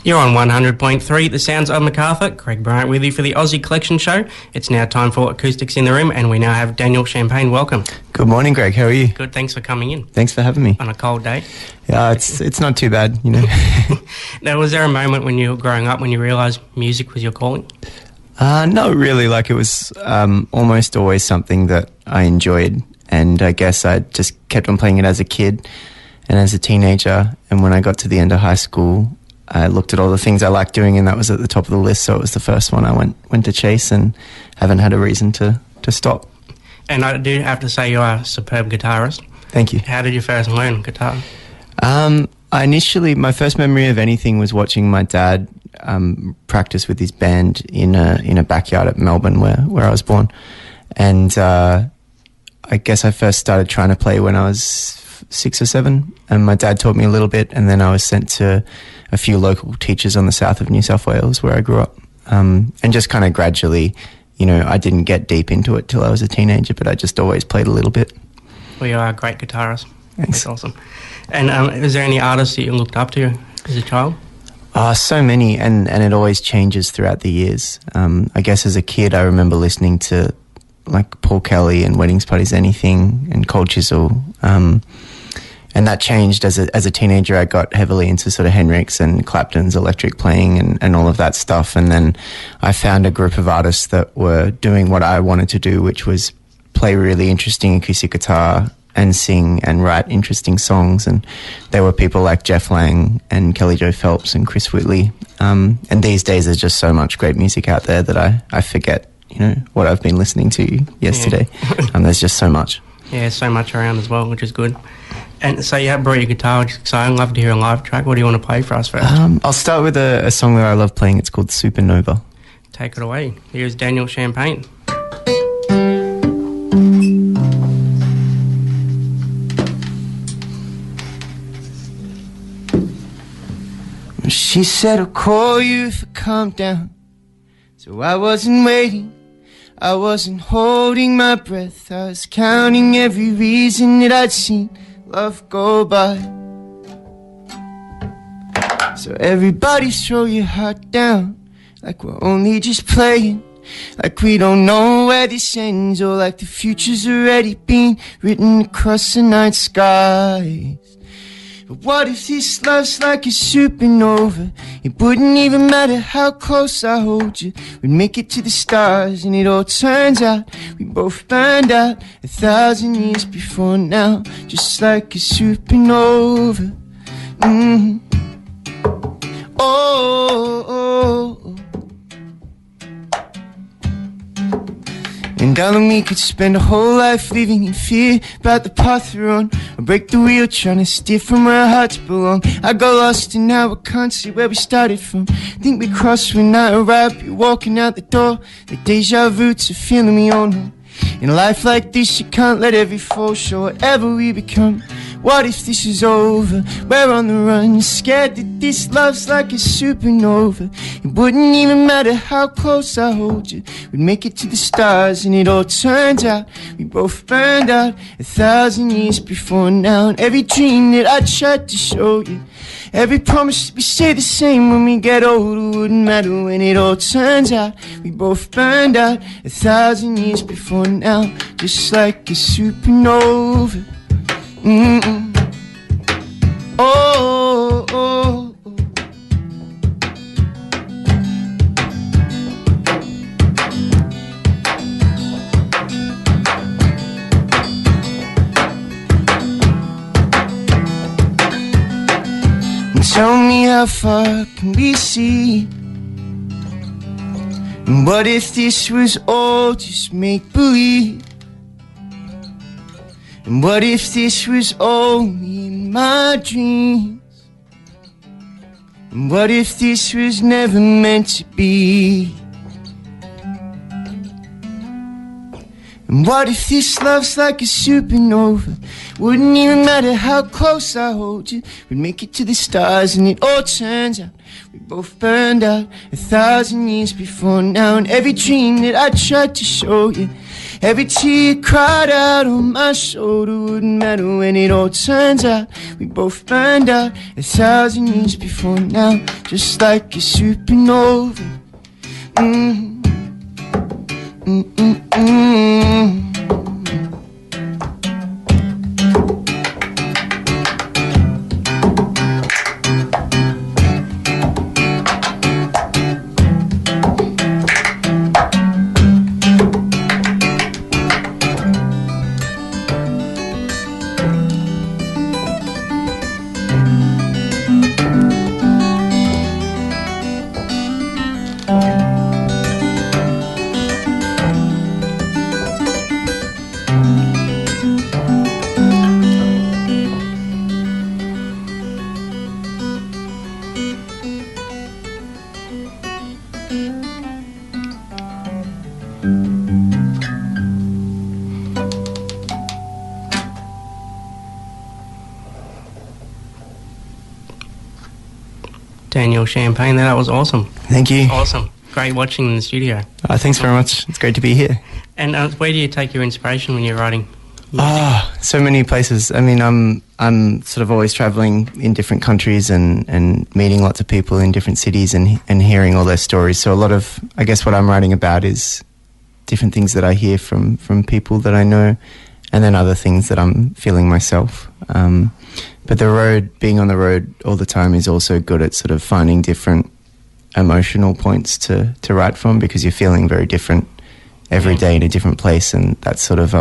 You're on 100.3, the sounds of MacArthur. Craig Bryant with you for the Aussie Collection Show. It's now time for Acoustics in the Room, and we now have Daniel Champagne. Welcome. Good morning, Greg. How are you? Good, thanks for coming in. Thanks for having me. On a cold day. Yeah, it's not too bad, you know. Now, was there a moment when you were growing up when you realised music was your calling? Not really. Like, it was almost always something that I enjoyed, and I guess I just kept on playing it as a kid and as a teenager, and when I got to the end of high school, I looked at all the things I liked doing, and that was at the top of the list, so it was the first one I went to chase, and haven't had a reason to stop. And I do have to say you are a superb guitarist. Thank you. How did you first learn guitar? My first memory of anything was watching my dad practice with his band in a backyard at Melbourne, where I was born. And I guess I first started trying to play when I was 6 or 7, and my dad taught me a little bit, and then I was sent to a few local teachers on the south of New South Wales where I grew up, and just kind of gradually, you know, I didn't get deep into it till I was a teenager, but I just always played a little bit. Well, you are a great guitarist. Thanks. That's awesome. And is there any artists that you looked up to as a child? So many, and it always changes throughout the years. I guess as a kid I remember listening to like Paul Kelly and Weddings, Parties, Anything and Cold Chisel, and that changed as a teenager. I got heavily into sort of Hendrix and Clapton's electric playing and all of that stuff, and then I found a group of artists that were doing what I wanted to do, which was play really interesting acoustic guitar and sing and write interesting songs, and there were people like Jeff Lang and Kelly Joe Phelps and Chris Whitley, and these days there's just so much great music out there that I forget, you know, what I've been listening to yesterday. Yeah. There's just so much. Yeah, so much around as well, which is good. And so you have brought your guitar, which is exciting. I'd love to hear a live track. What do you want to play for us first? I'll start with a song that I love playing. It's called Supernova. Take it away. Here's Daniel Champagne. She said, I'll call you if I calm down. So I wasn't waiting, I wasn't holding my breath. I was counting every reason that I'd seen love go by. So everybody throw your heart down, like we're only just playing, like we don't know where this ends, or like the future's already been written across the night skies. But what if this love's like a supernova? It wouldn't even matter how close I hold you. We'd make it to the stars, and it all turns out we both burned out 1,000 years before now, just like a supernova. Oh. And darling, we could spend a whole life living in fear about the path we're on, or break the wheel trying to steer from where our hearts belong. I got lost and now I can't see where we started from. Think we crossed when I arrived, you're walking out the door. The deja vu to feeling me on. In a life like this, you can't let every fall show whatever we become. What if this is over? We're on the run, scared that this love's like a supernova. It wouldn't even matter how close I hold you. We'd make it to the stars, and it all turns out we both burned out 1,000 years before now. And every dream that I tried to show you, every promise that we say the same when we get older, wouldn't matter when it all turns out we both burned out 1,000 years before now, just like a supernova. Oh. Tell me, how far can we see? And what if this was all just make-believe? And what if this was only in my dreams? And what if this was never meant to be? And what if this love's like a supernova? Wouldn't even matter how close I hold you. We'd make it to the stars, and it all turns out we both burned out 1,000 years before now. And every dream that I tried to show you, Every tear you cried out on my shoulder wouldn't matter when it all turns out we both burned out 1,000 years before now, just like a supernova. Daniel Champagne, that was awesome. Thank you. Awesome. Great watching in the studio. Thanks very much. It's great to be here. And where do you take your inspiration when you're writing music? So many places. I mean, I'm sort of always traveling in different countries and meeting lots of people in different cities and hearing all their stories. So a lot of, I guess what I'm writing about is different things that I hear from people that I know, and then other things that I'm feeling myself. But being on the road all the time is also good at sort of finding different emotional points to write from, because you're feeling very different every day in a different place, and that sort of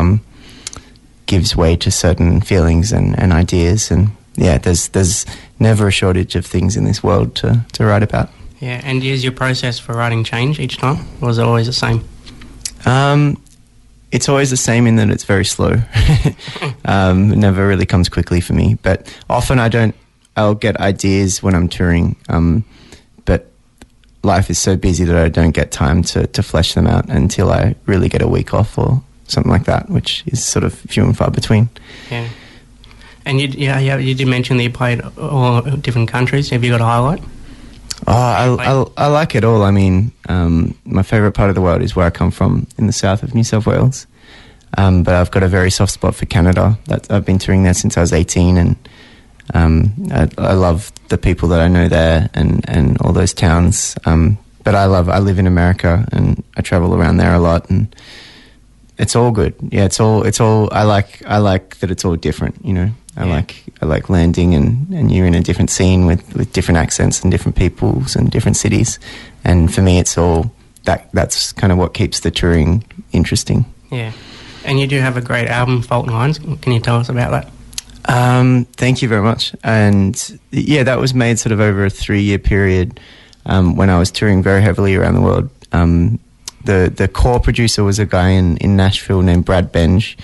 gives way to certain feelings and ideas. And yeah, there's never a shortage of things in this world to write about. Yeah, and does your process for writing change each time, or is it always the same? It's always the same in that it's very slow. It never really comes quickly for me. But often I'll get ideas when I'm touring, but life is so busy that I don't get time to flesh them out until I really get a week off or something like that, which is sort of few and far between. Yeah. And you did mention that you played all different countries. Have you got a highlight? I like it all. I mean, my favourite part of the world is where I come from, in the south of New South Wales. But I've got a very soft spot for Canada. I've been touring there since I was 18, and I love the people that I know there and all those towns. But I live in America, and I travel around there a lot, and it's all good. Yeah, it's all. I like that it's all different. You know, I like landing and you're in a different scene with different accents and different peoples and different cities. And for me, it's all that's kind of what keeps the touring interesting. Yeah, and you do have a great album, Fault Lines. Can you tell us about that? Thank you very much. And yeah, that was made sort of over a 3-year period when I was touring very heavily around the world. The core producer was a guy in Nashville named Brad Benge,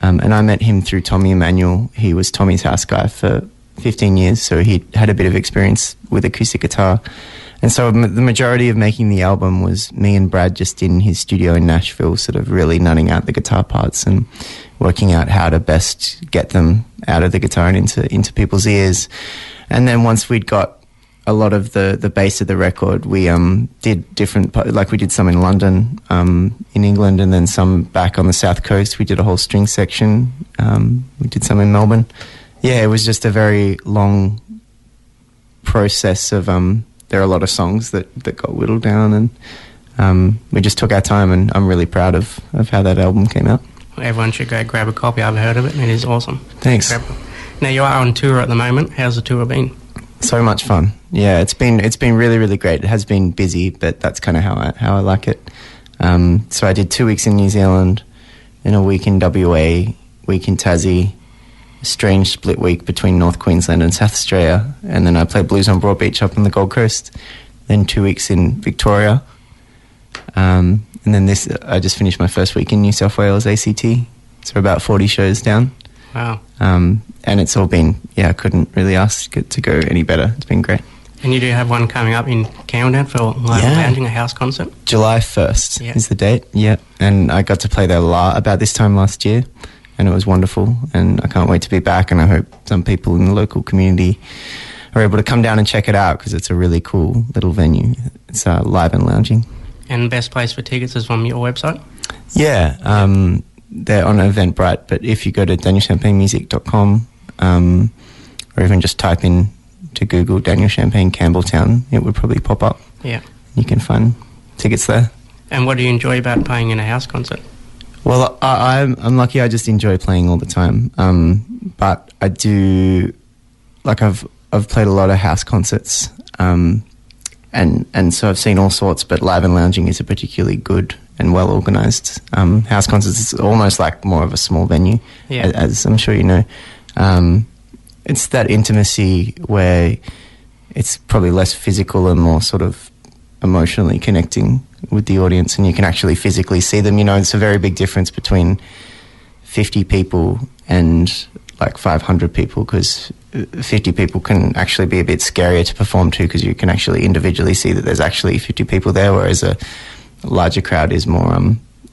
and I met him through Tommy Emmanuel. He was Tommy's house guy for 15 years, so he had a bit of experience with acoustic guitar. And so the majority of making the album was me and Brad just in his studio in Nashville, sort of really nutting out the guitar parts and working out how to best get them out of the guitar and into people's ears. And then once we'd got a lot of the bass of the record, we did different, like we did some in London, in England, and then some back on the south coast. We did a whole string section. We did some in Melbourne. Yeah, it was just a very long process of there are a lot of songs that got whittled down, and we just took our time, and I'm really proud of how that album came out. Everyone should go grab a copy. I've heard of it, and it is awesome. Thanks. Now, you are on tour at the moment. How's the tour been? So much fun. Yeah, it's been really, really great. It has been busy, but that's kind of how I like it. So I did 2 weeks in New Zealand, then a week in WA, week in Tassie, a strange split week between North Queensland and South Australia, and then I played Blues on Broadbeach up on the Gold Coast, then 2 weeks in Victoria, and then I just finished my first week in New South Wales ACT, so about 40 shows down. Wow. And it's all been, I couldn't really ask it to go any better. It's been great. And you do have one coming up in Countdown for Lounging, a house concert? July 1st is the date, and I got to play there about this time last year, and it was wonderful, and I can't wait to be back, and I hope some people in the local community are able to come down and check it out, because it's a really cool little venue. It's live and lounging. And best place for tickets is from your website? Yeah, they're on Eventbrite, but if you go to danielchampagnemusic.com or even just type in to Google Daniel Champagne Campbelltown, it would probably pop up. Yeah. You can find tickets there. And what do you enjoy about playing in a house concert? Well, I'm lucky. I just enjoy playing all the time. But I do, like I've played a lot of house concerts, and so I've seen all sorts. But live and lounging is a particularly good and well organised house concerts. It's almost like more of a small venue, as I'm sure you know. It's that intimacy where it's probably less physical and more sort of emotionally connecting with the audience, and you can actually physically see them. You know, it's a very big difference between 50 people and like 500 people, because 50 people can actually be a bit scarier to perform to, because you can actually individually see that there's actually 50 people there, whereas a larger crowd is more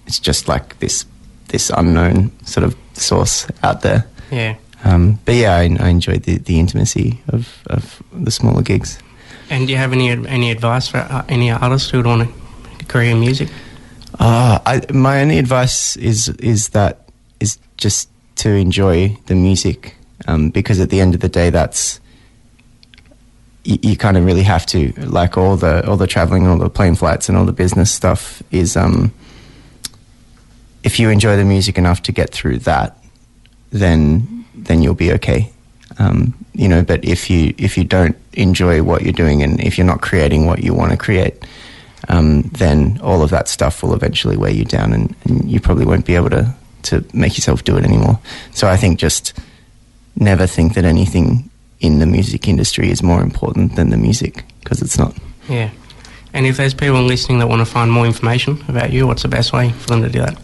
it's just like this unknown sort of source out there. Yeah. But yeah, I enjoyed the intimacy of the smaller gigs. And do you have any advice for any artists who would want a career in music? My only advice is just to enjoy the music, because at the end of the day, that's you kind of really have to, like all the traveling, all the plane flights, and all the business stuff is. If you enjoy the music enough to get through that, then you'll be okay. You know, but if you don't enjoy what you're doing, and if you're not creating what you want to create, then all of that stuff will eventually weigh you down, and you probably won't be able to make yourself do it anymore. So I think just never think that anything in the music industry is more important than the music, because it's not. Yeah. And if there's people listening that want to find more information about you, what's the best way for them to do that?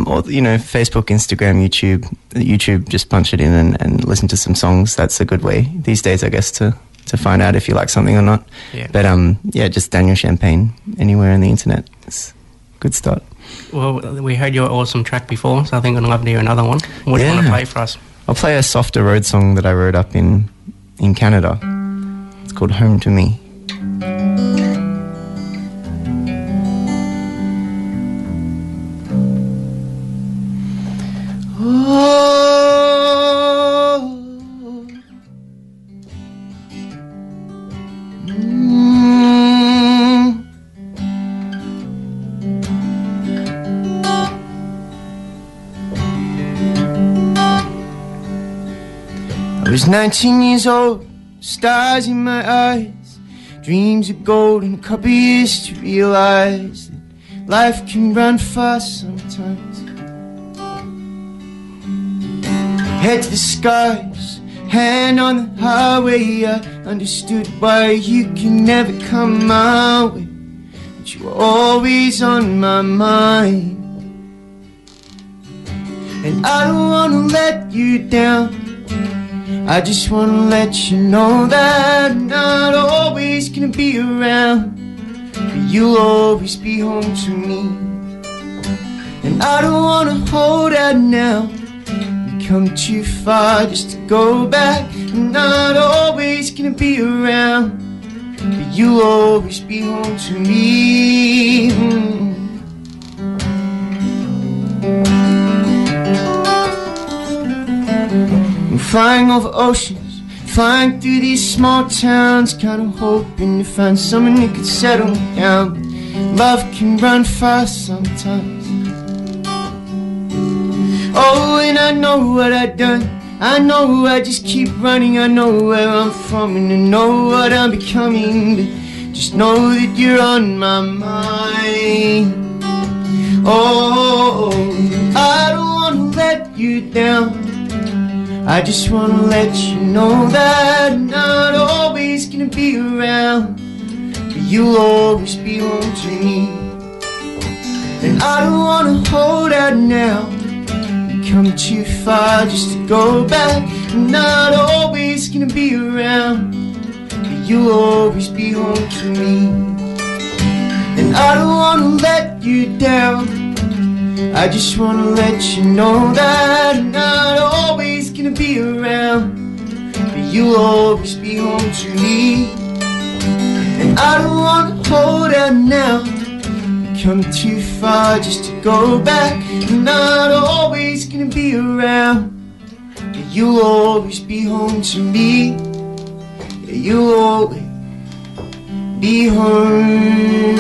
Or, you know, Facebook, Instagram, YouTube, just punch it in and listen to some songs. That's a good way these days, I guess, to find out if you like something or not. Yeah. But, just Daniel Champagne anywhere on the internet. It's a good start. Well, we heard your awesome track before, so I think I'd love to hear another one. What do you want to play for us? I'll play a softer road song that I wrote up in Canada. It's called Home to Me. I was 19 years old, stars in my eyes, dreams of gold, and a couple years to realize that life can run fast sometimes. Head to the skies, hand on the highway, I understood why you can never come my way, but you were always on my mind. And I don't wanna let you down, I just wanna let you know that I'm not always gonna be around, but you'll always be home to me. And I don't wanna hold out now, we come too far just to go back. I'm not always gonna be around, but you'll always be home to me. I'm flying over oceans, flying through these small towns, kind of hoping to find someone who could settle me down. Love can run fast sometimes. Oh, and I know what I've done, I know I just keep running. I know where I'm from and I know what I'm becoming, but just know that you're on my mind. Oh, I don't wanna let you down, I just wanna let you know that I'm not always gonna be around, but you'll always be home to me. And I don't wanna hold out now, you come too far just to go back. I'm not always gonna be around, but you'll always be home to me. And I don't wanna let you down, I just wanna let you know that I'm not always gonna be around, but you'll always be home to me. And I don't wanna hold out now, come too far just to go back. I'm not always gonna be around, but you'll always be home to me. Yeah, you'll always be home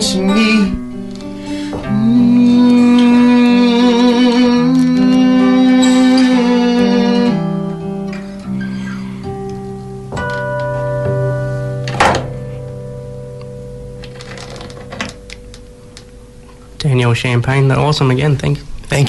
to me. Daniel Champagne, awesome again. Thank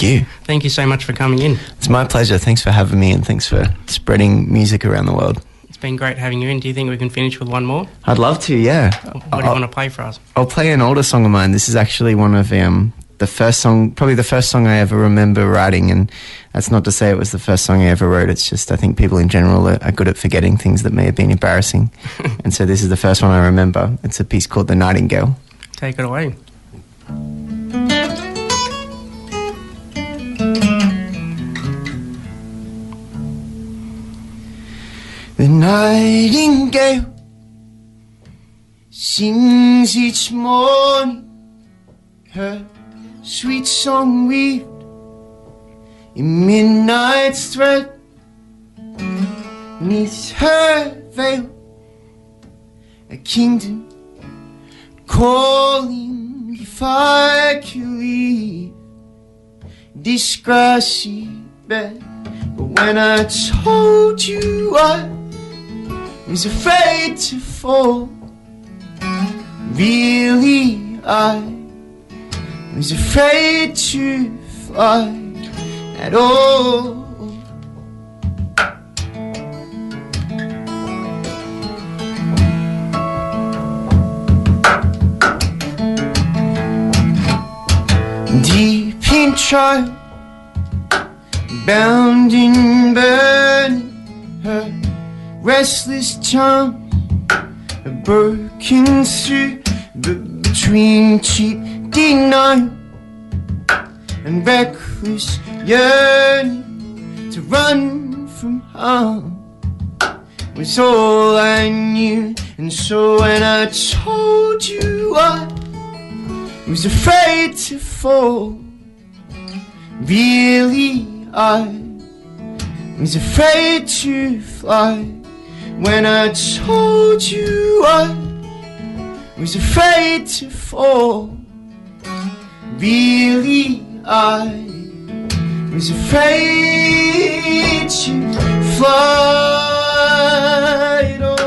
you. Thank you so much for coming in. It's my pleasure. Thanks for having me, and thanks for spreading music around the world. It's been great having you in. Do you think we can finish with one more? I'd love to, yeah. What do you want to play for us? I'll play an older song of mine. This is actually one of the first song, probably the first song I ever remember writing, and that's not to say it was the first song I ever wrote. It's just I think people in general are good at forgetting things that may have been embarrassing. And so this is the first one I remember. It's a piece called The Nightingale. Take it away. The nightingale sings each morning, her sweet song weaved in midnight's thread. Neath her veil, a kingdom calling, if I could leave this grassy bed. But when I told you I was afraid to fall, really I was afraid to fly at all. Deep in trial, bound in burning, her restless charms are broken through, but between cheap denial and reckless yearning to run from harm was all I knew. And so when I told you I was afraid to fall, really I was afraid to fly. When I told you I was afraid to fall, really I was afraid to fly at all.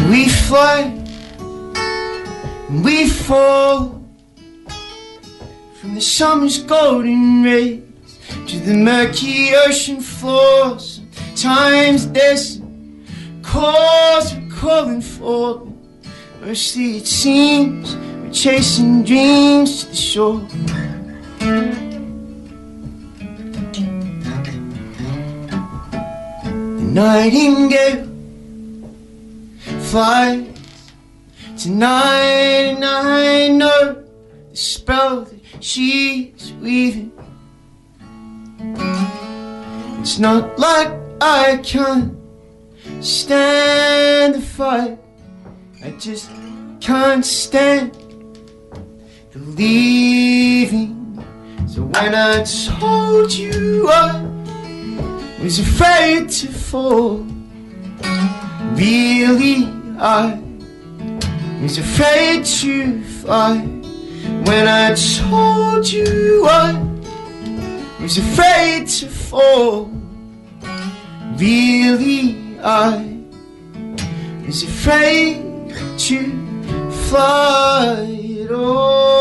We fly, we fall from the summer's golden rays to the murky ocean floor. Sometimes there's cause we're calling for, mostly it seems we're chasing dreams to the shore. The nightingale flies tonight, and I know the spell that she's weaving. It's not like I can't stand the fight, I just can't stand the leaving. So when I told you I was afraid to fall, really I was afraid to fly. When I told you I was afraid to fall, really I was afraid to fly at all.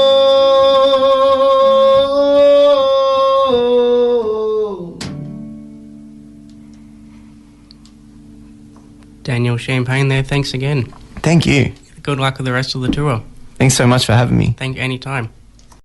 Daniel Champagne there, thanks again. Thank you. Good luck with the rest of the tour. Thanks so much for having me. Thank you anytime.